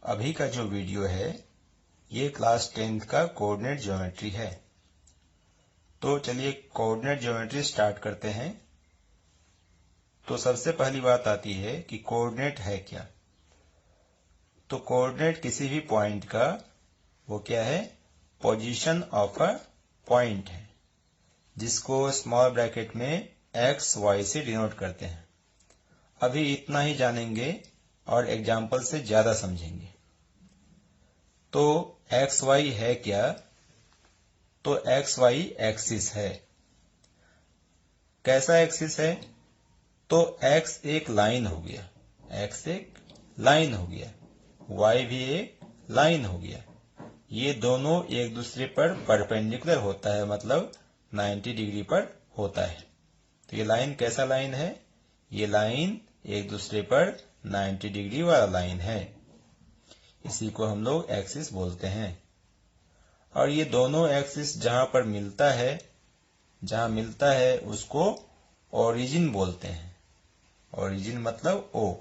अभी का जो वीडियो है ये क्लास 10th का कोऑर्डिनेट ज्योमेट्री है। तो चलिए कोऑर्डिनेट ज्योमेट्री स्टार्ट करते हैं। तो सबसे पहली बात आती है कि कोऑर्डिनेट है क्या। तो कोऑर्डिनेट किसी भी पॉइंट का वो क्या है, पोजीशन ऑफ अ पॉइंट है, जिसको स्मॉल ब्रैकेट में एक्स वाई से डिनोट करते हैं। अभी इतना ही जानेंगे और एग्जाम्पल से ज्यादा समझेंगे। तो एक्स वाई है क्या, तो एक्स वाई एक्सिस है। कैसा एक्सिस है, तो एक्स एक लाइन हो गया, एक्स एक लाइन हो गया, वाई भी एक लाइन हो गया। ये दोनों एक दूसरे पर परपेंडिकुलर होता है, मतलब 90 डिग्री पर होता है। तो ये लाइन कैसा लाइन है, ये लाइन एक दूसरे पर 90 डिग्री वाला लाइन है। इसी को हम लोग एक्सिस बोलते हैं। और ये दोनों एक्सिस जहां पर मिलता है उसको ओरिजिन बोलते हैं। ओरिजिन मतलब ओ।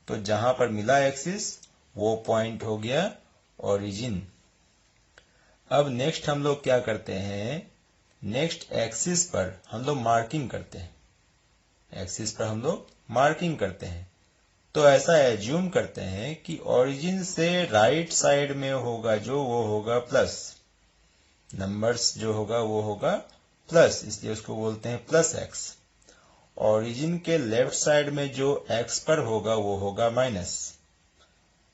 तो जहां पर मिला एक्सिस वो पॉइंट हो गया ओरिजिन। अब नेक्स्ट हम लोग क्या करते हैं, नेक्स्ट एक्सिस पर हम लोग मार्किंग करते हैं। एक्सिस पर हम लोग मार्किंग करते हैं। तो ऐसा एज्यूम करते हैं कि ओरिजिन से राइट साइड में होगा जो वो होगा प्लस, नंबर्स जो होगा वो होगा प्लस, इसलिए उसको बोलते हैं प्लस एक्स। ओरिजिन के लेफ्ट साइड में जो एक्स पर होगा वो होगा माइनस,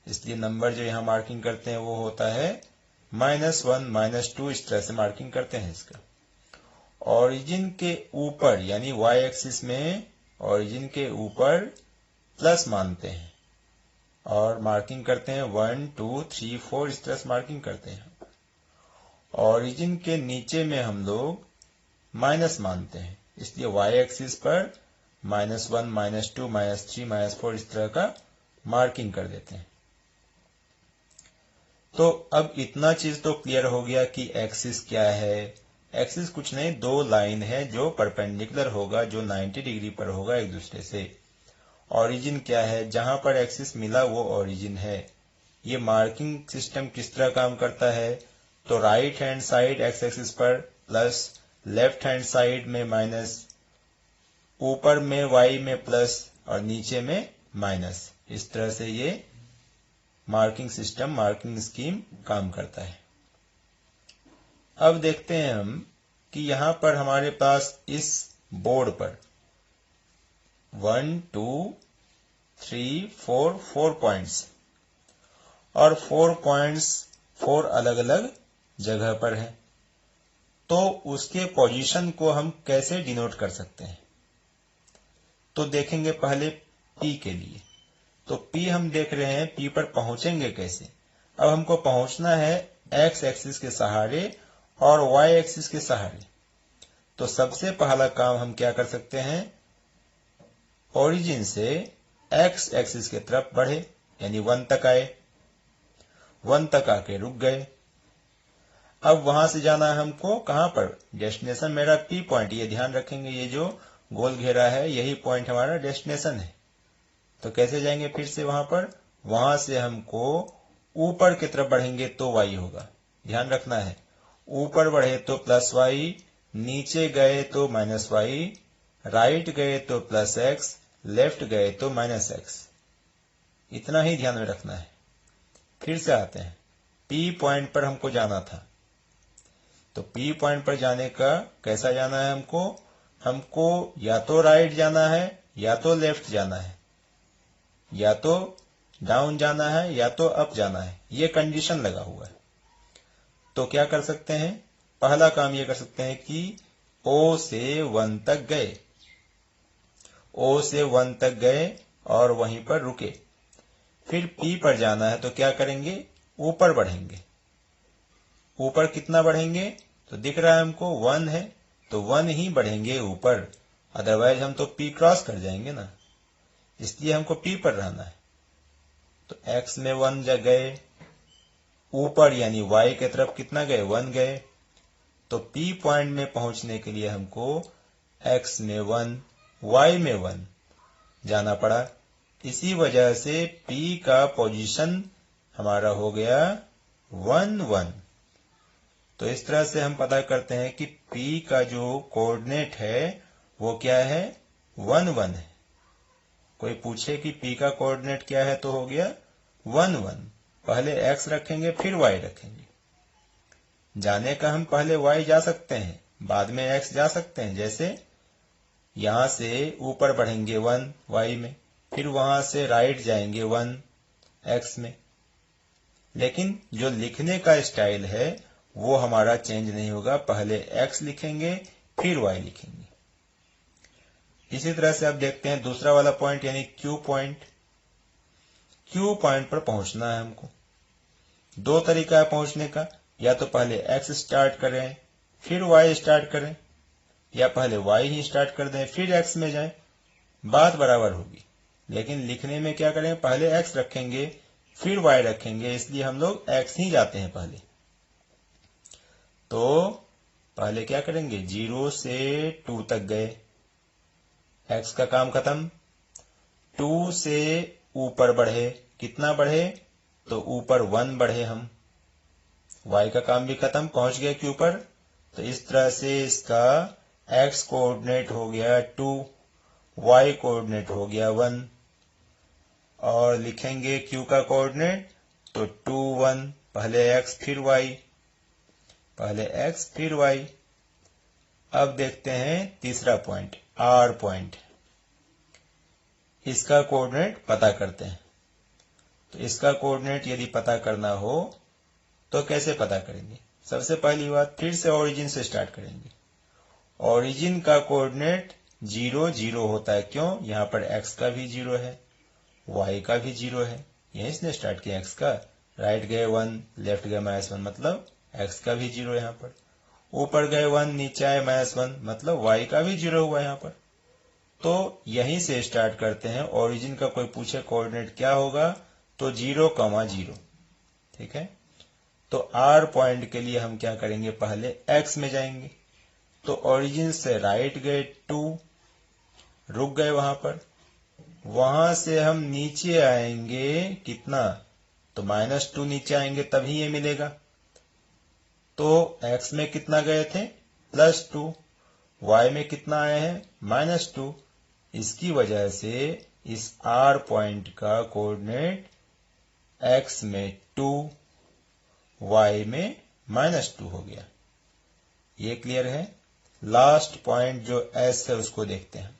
इसलिए नंबर जो यहाँ मार्किंग करते हैं वो होता है -1 -2। इस तरह से मार्किंग करते हैं इसका। ओरिजिन के ऊपर यानी y एक्सिस में ओरिजिन के ऊपर प्लस मानते हैं और मार्किंग करते हैं 1 2 3 4, इस तरह से मार्किंग करते हैं। ओरिजिन के नीचे में हम लोग माइनस मानते हैं, इसलिए y एक्सिस पर -1 -2 -3 -4 इस तरह का मार्किंग कर देते हैं। तो अब इतना चीज तो क्लियर हो गया कि एक्सिस क्या है। एक्सिस कुछ नहीं, दो लाइन है जो परपेंडिकुलर होगा, जो 90 डिग्री पर होगा एक दूसरे से। ओरिजिन क्या है, जहां पर एक्सिस मिला वो ओरिजिन है। ये मार्किंग सिस्टम किस तरह काम करता है, तो right hand side x axis पर प्लस, लेफ्ट हैंड साइड में माइनस, ऊपर में वाई में प्लस और नीचे में माइनस। इस तरह से ये मार्किंग सिस्टम, मार्किंग स्कीम काम करता है। अब देखते हैं हम कि यहां पर हमारे पास इस बोर्ड पर 1 2 3 4 पॉइंट्स, और 4 पॉइंट्स 4 अलग अलग जगह पर है। तो उसके पोजीशन को हम कैसे डिनोट कर सकते हैं, तो देखेंगे पहले P के लिए। तो P हम देख रहे हैं, P पर पहुंचेंगे कैसे। अब हमको पहुंचना है x एक्सिस के सहारे और y एक्सिस के सहारे। तो सबसे पहला काम हम क्या कर सकते हैं, ओरिजिन से x एक्सिस की तरफ बढ़े, यानी 1 तक आए, 1 तक आके रुक गए। अब वहां से जाना है हमको कहां पर, डेस्टिनेशन मेरा P पॉइंट, ये ध्यान रखेंगे, ये जो गोल घेरा है यही पॉइंट हमारा डेस्टिनेशन है। तो कैसे जाएंगे फिर से वहां से हमको ऊपर की तरफ बढ़ेंगे तो y होगा, ध्यान रखना है। ऊपर बढ़े तो प्लस y, नीचे गए तो -y, राइट गए तो प्लस x, लेफ्ट गए तो -x। इतना ही ध्यान में रखना है। फिर से आते हैं, P पॉइंट पर हमको जाना था। तो P पॉइंट पर जाने का कैसा जाना है हमको या तो राइट जाना है या तो लेफ्ट जाना है, या तो डाउन जाना है या तो अप जाना है, ये कंडीशन लगा हुआ है। तो क्या कर सकते हैं, पहला काम ये कर सकते हैं कि O से 1 तक गए, O से 1 तक गए और वहीं पर रुके। फिर P पर जाना है तो क्या करेंगे, ऊपर बढ़ेंगे। ऊपर कितना बढ़ेंगे, तो दिख रहा है हमको 1 है, तो 1 ही बढ़ेंगे ऊपर, अदरवाइज हम तो P क्रॉस कर जाएंगे ना, इसलिए हमको P पर रहना है। तो x में 1 गए, ऊपर यानी y के तरफ कितना गए, 1 गए। तो P पॉइंट में पहुंचने के लिए हमको x में 1 y में 1 जाना पड़ा। इसी वजह से P का पोजीशन हमारा हो गया 1 1। तो इस तरह से हम पता करते हैं कि P का जो कोऑर्डिनेट है वो क्या है, 1 1 है। कोई पूछे कि P का कोऑर्डिनेट क्या है तो हो गया 1 1। पहले x रखेंगे फिर y रखेंगे। जाने का हम पहले y जा सकते हैं, बाद में x जा सकते हैं। जैसे यहां से ऊपर बढ़ेंगे 1 y में, फिर वहां से राइट जाएंगे 1 x में। लेकिन जो लिखने का स्टाइल है वो हमारा चेंज नहीं होगा, पहले x लिखेंगे फिर y लिखेंगे। इसी तरह से अब देखते हैं दूसरा वाला पॉइंट यानी Q पॉइंट। Q पॉइंट पर पहुंचना है हमको। दो तरीका है पहुंचने का, या तो पहले x स्टार्ट करें फिर y स्टार्ट करें, या पहले y ही स्टार्ट कर दें फिर x में जाएं, बात बराबर होगी। लेकिन लिखने में क्या करें, पहले x रखेंगे फिर y रखेंगे, इसलिए हम लोग x ही जाते हैं पहले। तो पहले क्या करेंगे, 0 से 2 तक गए, x का काम खत्म। 2 से ऊपर बढ़े, कितना बढ़े, तो ऊपर 1 बढ़े हम, y का काम भी खत्म, पहुंच गए Q पर। तो इस तरह से इसका x कोऑर्डिनेट हो गया 2, y कोऑर्डिनेट हो गया 1, और लिखेंगे Q का कोऑर्डिनेट तो 2 1, पहले x फिर y, पहले x फिर y। अब देखते हैं तीसरा पॉइंट, R पॉइंट। इसका कोऑर्डिनेट पता करते हैं। तो इसका कोऑर्डिनेट यदि पता करना हो तो कैसे पता करेंगे, सबसे पहली बात फिर से ओरिजिन से स्टार्ट करेंगे। ओरिजिन का कोऑर्डिनेट 0 0 होता है, क्यों, यहाँ पर x का भी 0 है, y का भी 0 है, यहीं से स्टार्ट किया x का। राइट गए 1, लेफ्ट गए -1, मतलब x का भी 0 यहाँ पर। ऊपर गए 1, नीचे आए -1, मतलब y का भी 0 हुआ यहाँ पर। तो यहीं से स्टार्ट करते हैं। ओरिजिन का कोई पूछे कोऑर्डिनेट क्या होगा, तो 0 0, ठीक है। तो R पॉइंट के लिए हम क्या करेंगे, पहले x में जाएंगे। तो ओरिजिन से राइट गए 2, रुक गए वहां पर, वहां से हम नीचे आएंगे कितना, तो -2 नीचे आएंगे तभी ये मिलेगा। तो x में कितना गए थे, +2, y में कितना आए हैं, -2। इसकी वजह से इस R पॉइंट का कोऑर्डिनेट x में 2, y में -2 हो गया। ये क्लियर है। लास्ट पॉइंट जो S है उसको देखते हैं।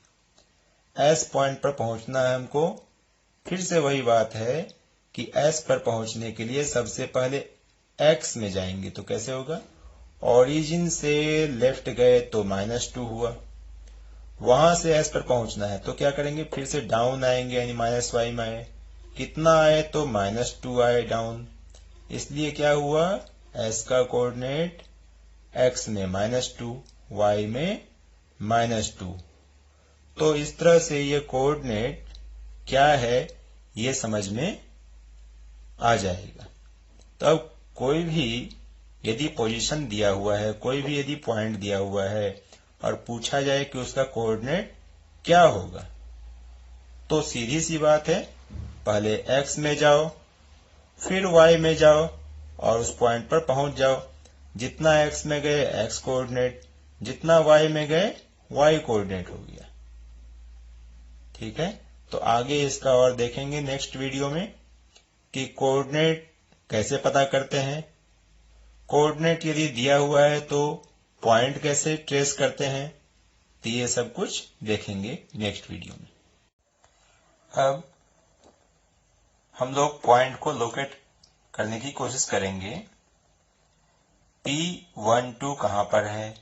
S पॉइंट पर पहुंचना है हमको। फिर से वही बात है कि S पर पहुंचने के लिए सबसे पहले x में जाएंगे। तो कैसे होगा, ओरिजिन से लेफ्ट गए तो -2 हुआ, वहां से S पर पहुंचना है तो क्या करेंगे, फिर से डाउन आएंगे, यानी -y में आए, कितना आए, तो -2 आए डाउन। इसलिए क्या हुआ, S का कोऑर्डिनेट x में -2, y में -2। तो इस तरह से ये कोऑर्डिनेट क्या है ये समझ में आ जाएगा। तो अब कोई भी यदि पोजीशन दिया हुआ है, कोई भी यदि पॉइंट दिया हुआ है और पूछा जाए कि उसका कोऑर्डिनेट क्या होगा, तो सीधी सी बात है, पहले x में जाओ फिर y में जाओ और उस पॉइंट पर पहुंच जाओ। जितना x में गए x कोऑर्डिनेट, जितना y में गए y कोऑर्डिनेट हो गया, ठीक है। तो आगे इसका और देखेंगे नेक्स्ट वीडियो में कि कोऑर्डिनेट कैसे पता करते हैं, कोऑर्डिनेट यदि दिया हुआ है तो पॉइंट कैसे ट्रेस करते हैं, तो ये सब कुछ देखेंगे नेक्स्ट वीडियो में। अब हम लोग पॉइंट को लोकेट करने की कोशिश करेंगे। P12 कहां पर है,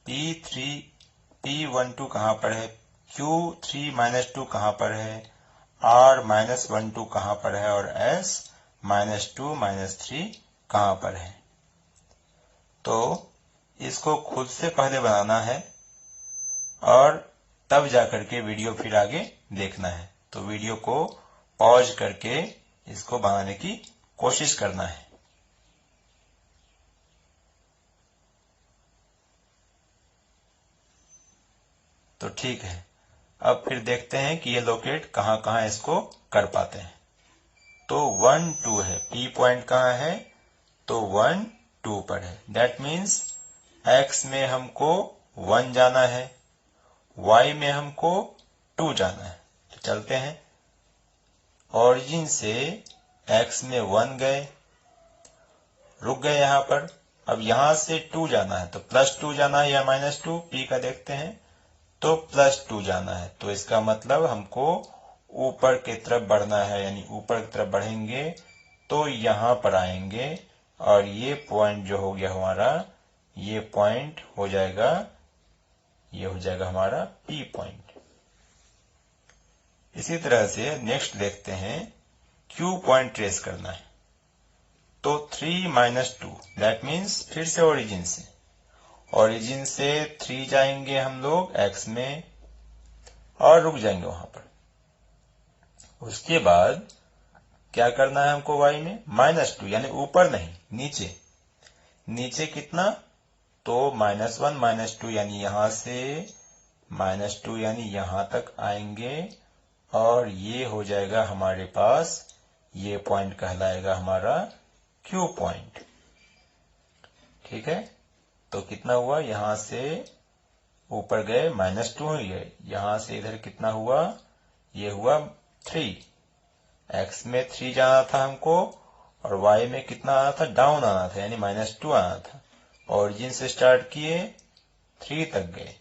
P12 कहां पर है, Q3-2 कहां पर है, R-12 कहां पर है और S-2-3 कहां पर है। तो इसको खुद से पहले बनाना है और तब जाकर के वीडियो फिर आगे देखना है। तो वीडियो को पॉज करके इसको बनाने की कोशिश करना है। तो ठीक है, अब फिर देखते हैं कि ये लोकेट कहां कहां इसको कर पाते हैं। तो 1 2 है। P पॉइंट कहाँ है? तो 1 2 पर है। दैट मीन्स x में हमको 1 जाना है, y में हमको 2 जाना है। तो चलते हैं, ओरिजिन से x में 1 गए, रुक गए यहाँ पर। अब यहाँ से 2 जाना है, तो +2 जाना है या -2, p का देखते हैं, तो +2 जाना है। तो इसका मतलब हमको ऊपर की तरफ बढ़ना है, यानी ऊपर की तरफ बढ़ेंगे तो यहाँ पर आएंगे, और ये पॉइंट जो हो गया हमारा, ये पॉइंट हो जाएगा, ये हो जाएगा हमारा P पॉइंट। इसी तरह से नेक्स्ट देखते हैं, Q पॉइंट ट्रेस करना है। तो 3 - 2 दैट मीन्स फिर से ओरिजिन से 3 जाएंगे हम लोग x में और रुक जाएंगे वहां पर। उसके बाद क्या करना है हमको y में? -2 यानी ऊपर नहीं, नीचे। नीचे कितना? तो -1 -2 यानी यहां से -2 यानी यहां तक आएंगे, और ये हो जाएगा हमारे पास, ये पॉइंट कहलाएगा हमारा Q पॉइंट। ठीक है, तो कितना हुआ? यहां से ऊपर गए -2 ही है, यहां से इधर कितना हुआ? ये हुआ 3। x में 3 जाना था हमको, और y में कितना आना था? डाउन आना था, यानी -2 आना था। ओरिजिन से स्टार्ट किए, 3 तक गए,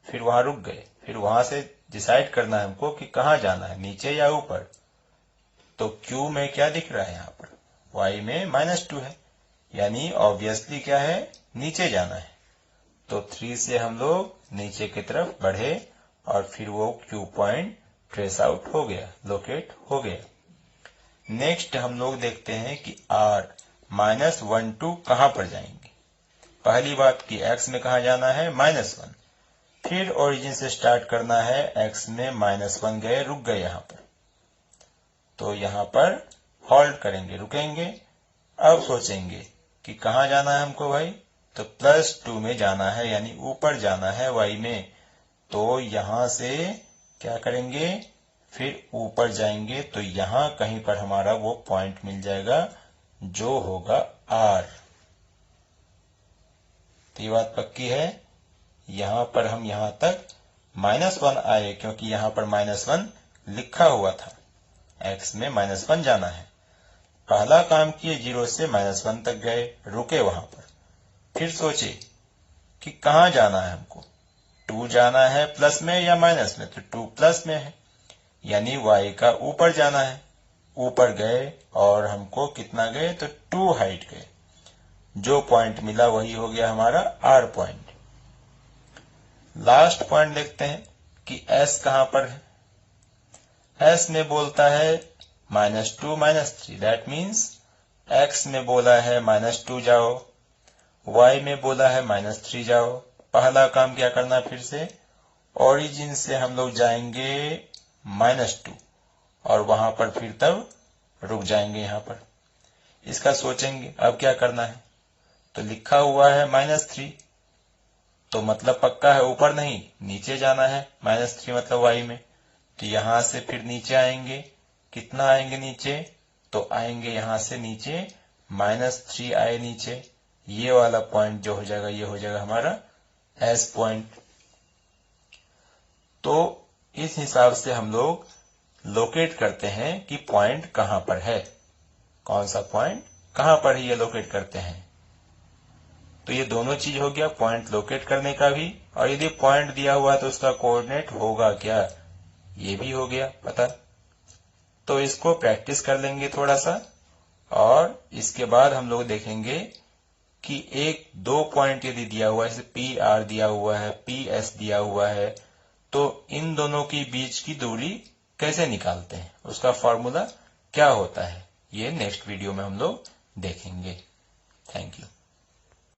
फिर वहां रुक गए, फिर वहां से डिसाइड करना है हमको कि कहाँ जाना है, नीचे या ऊपर। तो Q में क्या दिख रहा है यहाँ पर? y में -2 है, यानी ऑब्वियसली क्या है? नीचे जाना है। तो 3 से हम लोग नीचे की तरफ बढ़े, और फिर वो Q पॉइंट ट्रेस आउट हो गया, लोकेट हो गया। नेक्स्ट हम लोग देखते हैं कि R -1 2 कहां पर जाएंगे। पहली बात कि x में कहा जाना है? -1। फिर ओरिजिन से स्टार्ट करना है, x में -1 गए, रुक गए यहाँ पर। तो यहाँ पर हॉल्ट करेंगे, रुकेंगे। अब सोचेंगे कि कहाँ जाना है हमको भाई? तो +2 में जाना है, यानी ऊपर जाना है y में। तो यहां से क्या करेंगे? फिर ऊपर जाएंगे, तो यहां कहीं पर हमारा वो पॉइंट मिल जाएगा जो होगा R। तो ये बात पक्की है। यहां पर हम यहां तक -1 आए, क्योंकि यहां पर -1 लिखा हुआ था, x में -1 जाना है। पहला काम किए, 0 से -1 तक गए, रुके वहां पर। फिर सोचे कि कहां जाना है हमको? 2 जाना है प्लस में या माइनस में? तो 2 प्लस में है, यानी y का ऊपर जाना है। ऊपर गए, और हमको कितना गए? तो 2 हाइट गए। जो पॉइंट मिला वही हो गया हमारा R पॉइंट। लास्ट पॉइंट देखते हैं कि S कहां पर है। S में बोलता है -2 -3, दैट मीन्स x में बोला है -2 जाओ, y में बोला है -3 जाओ। पहला काम क्या करना? फिर से ओरिजिन से हम लोग जाएंगे -2, और वहां पर फिर तब रुक जाएंगे यहाँ पर। इसका सोचेंगे अब क्या करना है। तो लिखा हुआ है -3, तो मतलब पक्का है ऊपर नहीं, नीचे जाना है। -3 मतलब y में। तो यहां से फिर नीचे आएंगे, कितना आएंगे नीचे? तो आएंगे यहां से नीचे -3 आए नीचे। ये वाला पॉइंट जो हो जाएगा, ये हो जाएगा हमारा S पॉइंट। तो इस हिसाब से हम लोग लोकेट करते हैं कि पॉइंट कहां पर है, कौन सा पॉइंट कहां पर है, ये लोकेट करते हैं। तो ये दोनों चीज हो गया, पॉइंट लोकेट करने का भी, और यदि पॉइंट दिया हुआ है तो उसका कोऑर्डिनेट होगा क्या, ये भी हो गया पता। तो इसको प्रैक्टिस कर लेंगे थोड़ा सा, और इसके बाद हम लोग देखेंगे कि एक दो पॉइंट यदि दिया हुआ है, जैसे PR दिया हुआ है, PS दिया हुआ है, तो इन दोनों के बीच की दूरी कैसे निकालते हैं, उसका फॉर्मूला क्या होता है, ये नेक्स्ट वीडियो में हम लोग देखेंगे। Thank you.